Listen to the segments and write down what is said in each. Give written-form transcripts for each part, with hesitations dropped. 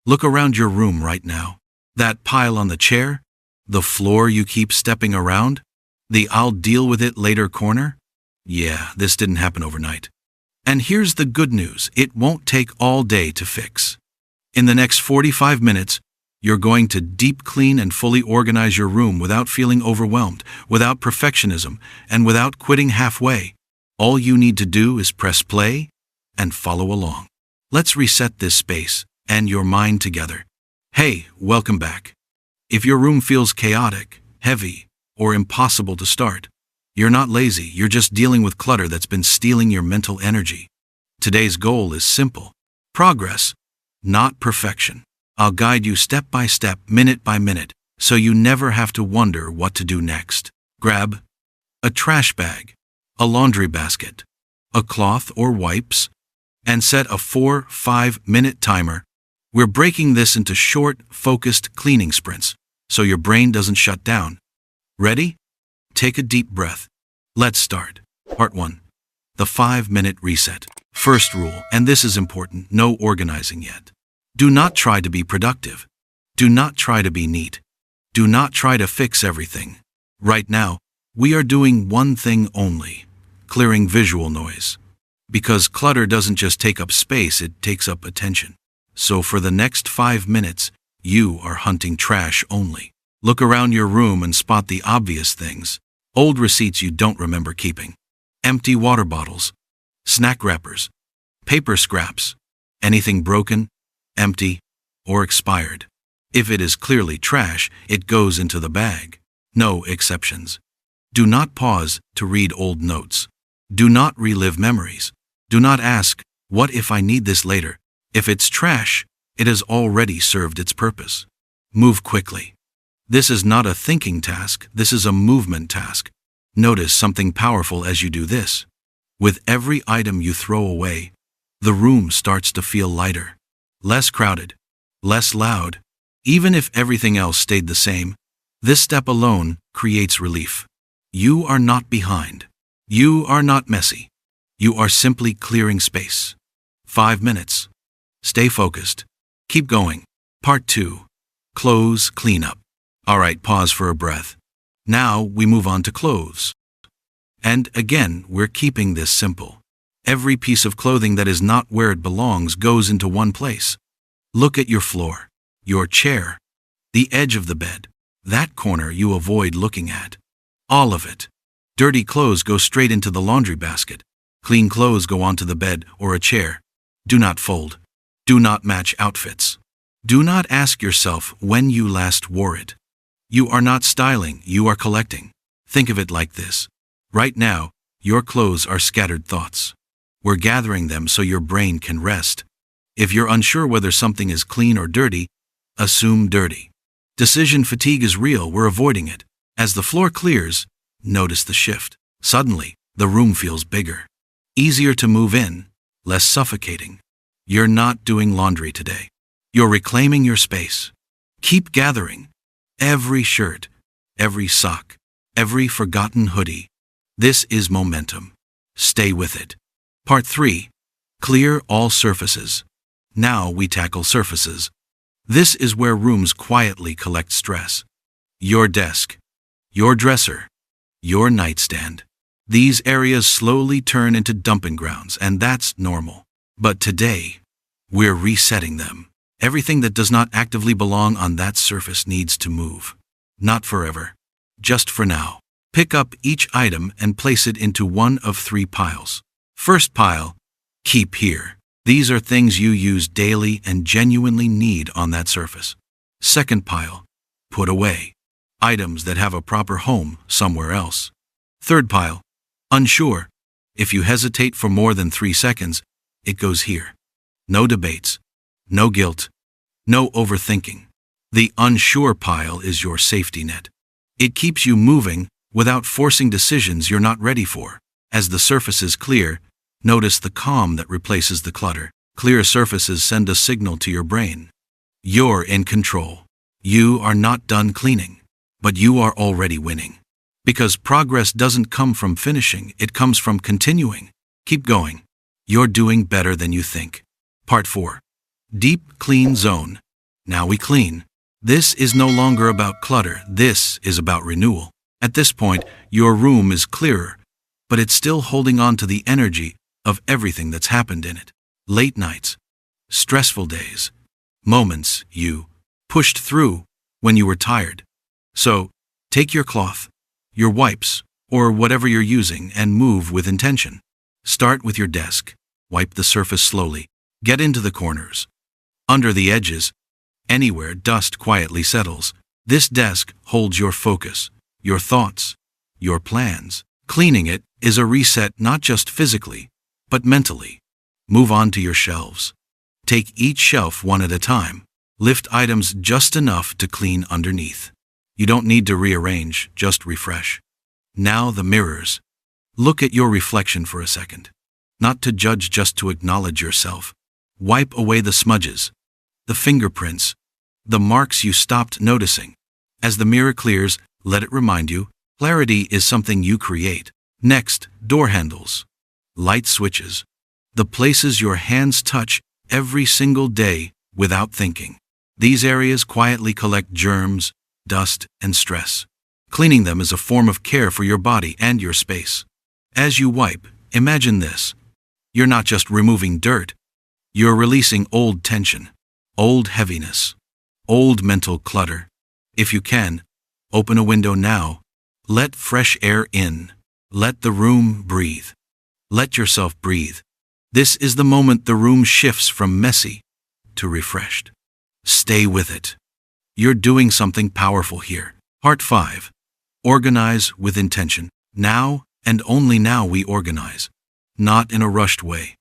Look around your room right now. That pile on the chair? The floor you keep stepping around? The "I'll deal with it later" corner? Yeah, this didn't happen overnight. And here's the good news, it won't take all day to fix. In the next 45 minutes, you're going to deep clean and fully organize your room without feeling overwhelmed, without perfectionism, and without quitting halfway. All you need to do is press play and follow along. Let's reset this space and your mind together. Hey, welcome back. If your room feels chaotic, heavy, or impossible to start, you're not lazy, you're just dealing with clutter that's been stealing your mental energy. Today's goal is simple: progress, not perfection. I'll guide you step by step, minute by minute, so you never have to wonder what to do next. Grab a trash bag, a laundry basket, a cloth or wipes, and set a 4-5 minute timer. We're breaking this into short, focused cleaning sprints, so your brain doesn't shut down. Ready? Take a deep breath. Let's start. Part 1. The 5-minute reset. First rule, and this is important, no organizing yet. Do not try to be productive. Do not try to be neat. Do not try to fix everything. Right now, we are doing one thing only: clearing visual noise. Because clutter doesn't just take up space, it takes up attention. So for the next 5 minutes, you are hunting trash only. Look around your room and spot the obvious things. Old receipts you don't remember keeping. Empty water bottles. Snack wrappers. Paper scraps. Anything broken, empty, or expired. If it is clearly trash, it goes into the bag. No exceptions. Do not pause to read old notes. Do not relive memories. Do not ask, "What if I need this later?" If it's trash, it has already served its purpose. Move quickly. This is not a thinking task, this is a movement task. Notice something powerful as you do this. With every item you throw away, the room starts to feel lighter. Less crowded, less loud. Even if everything else stayed the same, this step alone creates relief. You are not behind. You are not messy. You are simply clearing space. 5 minutes. Stay focused. Keep going. Part 2. Clothes cleanup. Alright, pause for a breath. Now we move on to clothes. And again, we're keeping this simple. Every piece of clothing that is not where it belongs goes into one place. Look at your floor, your chair, the edge of the bed, that corner you avoid looking at. All of it. Dirty clothes go straight into the laundry basket. Clean clothes go onto the bed or a chair. Do not fold. Do not match outfits. Do not ask yourself when you last wore it. You are not styling, you are collecting. Think of it like this. Right now, your clothes are scattered thoughts. We're gathering them so your brain can rest. If you're unsure whether something is clean or dirty, assume dirty. Decision fatigue is real, we're avoiding it. As the floor clears, notice the shift. Suddenly, the room feels bigger. Easier to move in, less suffocating. You're not doing laundry today. You're reclaiming your space. Keep gathering. Every shirt, every sock, every forgotten hoodie. This is momentum. Stay with it. Part 3. Clear all surfaces. Now we tackle surfaces. This is where rooms quietly collect stress. Your desk, your dresser, your nightstand. These areas slowly turn into dumping grounds, and that's normal. But today, we're resetting them. Everything that does not actively belong on that surface needs to move. Not forever. Just for now. Pick up each item and place it into one of 3 piles. First pile, keep here. These are things you use daily and genuinely need on that surface. Second pile, put away. Items that have a proper home somewhere else. Third pile, unsure. If you hesitate for more than 3 seconds, it goes here. No debates. No guilt. No overthinking. The unsure pile is your safety net. It keeps you moving without forcing decisions you're not ready for. As the surface is clear, notice the calm that replaces the clutter. Clear surfaces send a signal to your brain. You're in control. You are not done cleaning, but you are already winning. Because progress doesn't come from finishing, it comes from continuing. Keep going. You're doing better than you think. Part 4. Deep clean zone. Now we clean. This is no longer about clutter, this is about renewal. At this point, your room is clearer, but it's still holding on to the energy of everything that's happened in it. Late nights, stressful days, moments you pushed through when you were tired. So, take your cloth, your wipes, or whatever you're using and move with intention. Start with your desk. Wipe the surface slowly. Get into the corners, under the edges, anywhere dust quietly settles. This desk holds your focus, your thoughts, your plans. Cleaning it is a reset not just physically, but mentally. Move on to your shelves. Take each shelf one at a time. Lift items just enough to clean underneath. You don't need to rearrange, just refresh. Now the mirrors. Look at your reflection for a second. Not to judge, just to acknowledge yourself. Wipe away the smudges, the fingerprints, the marks you stopped noticing. As the mirror clears, let it remind you, clarity is something you create. Next, door handles, light switches, the places your hands touch every single day without thinking. These areas quietly collect germs, dust, and stress. Cleaning them is a form of care for your body and your space. As you wipe, imagine this. You're not just removing dirt. You're releasing old tension, old heaviness, old mental clutter. If you can, open a window now. Let fresh air in. Let the room breathe. Let yourself breathe. This is the moment the room shifts from messy to refreshed. Stay with it. You're doing something powerful here. Part 5. Organize with intention. Now and only now we organize. Not in a rushed way.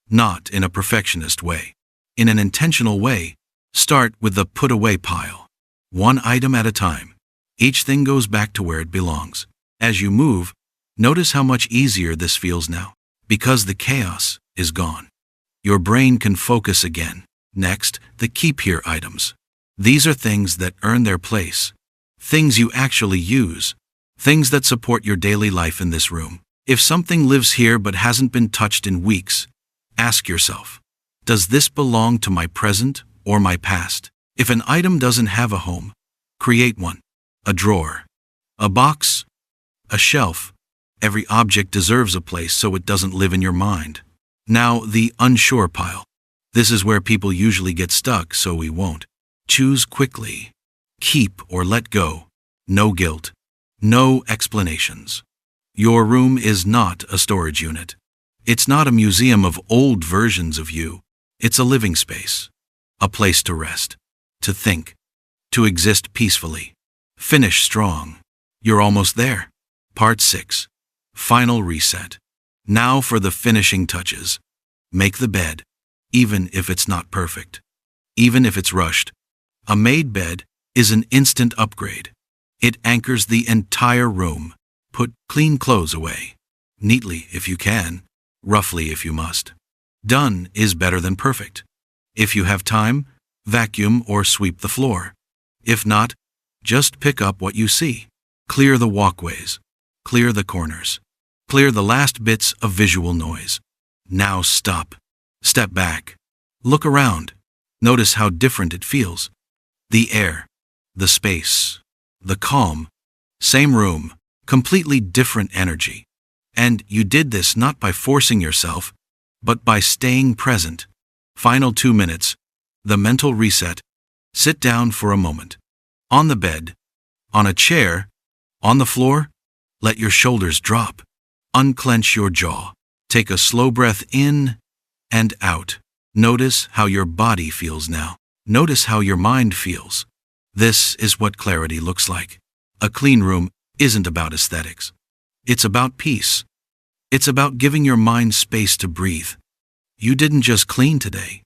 Not in a perfectionist way. In an intentional way. Start with the put away pile. One item at a time. Each thing goes back to where it belongs. As you move, notice how much easier this feels now. Because the chaos is gone. Your brain can focus again. Next, the keep here items. These are things that earn their place. Things you actually use. Things that support your daily life in this room. If something lives here but hasn't been touched in weeks, ask yourself, does this belong to my present or my past? If an item doesn't have a home, create one. A drawer, a box, a shelf. Every object deserves a place so it doesn't live in your mind. Now, the unsure pile. This is where people usually get stuck, so we won't. Choose quickly. Keep or let go. No guilt. No explanations. Your room is not a storage unit. It's not a museum of old versions of you. It's a living space. A place to rest. To think. To exist peacefully. Finish strong. You're almost there. Part 6. Final reset. Now for the finishing touches. Make the bed. Even if it's not perfect. Even if it's rushed. A made bed is an instant upgrade. It anchors the entire room. Put clean clothes away. Neatly if you can, roughly if you must. Done is better than perfect. If you have time, vacuum or sweep the floor. If not, just pick up what you see. Clear the walkways. Clear the corners. Clear the last bits of visual noise. Now stop. Step back. Look around. Notice how different it feels. The air, the space, the calm. Same room, completely different energy. And you did this not by forcing yourself, but by staying present. Final 2 minutes. The mental reset. Sit down for a moment. On the bed, on a chair, on the floor, let your shoulders drop. Unclench your jaw. Take a slow breath in and out. Notice how your body feels now. Notice how your mind feels. This is what clarity looks like. A clean room isn't about aesthetics. It's about peace. It's about giving your mind space to breathe. You didn't just clean today.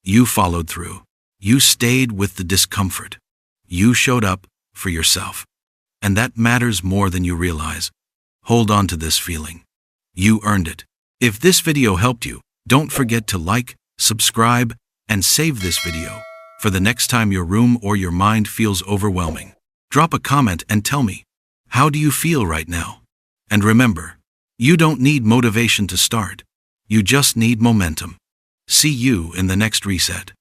You followed through. You stayed with the discomfort. You showed up for yourself. And that matters more than you realize. Hold on to this feeling. You earned it. If this video helped you, don't forget to like, subscribe, and save this video for the next time your room or your mind feels overwhelming. Drop a comment and tell me, how do you feel right now? And remember, you don't need motivation to start. You just need momentum. See you in the next reset.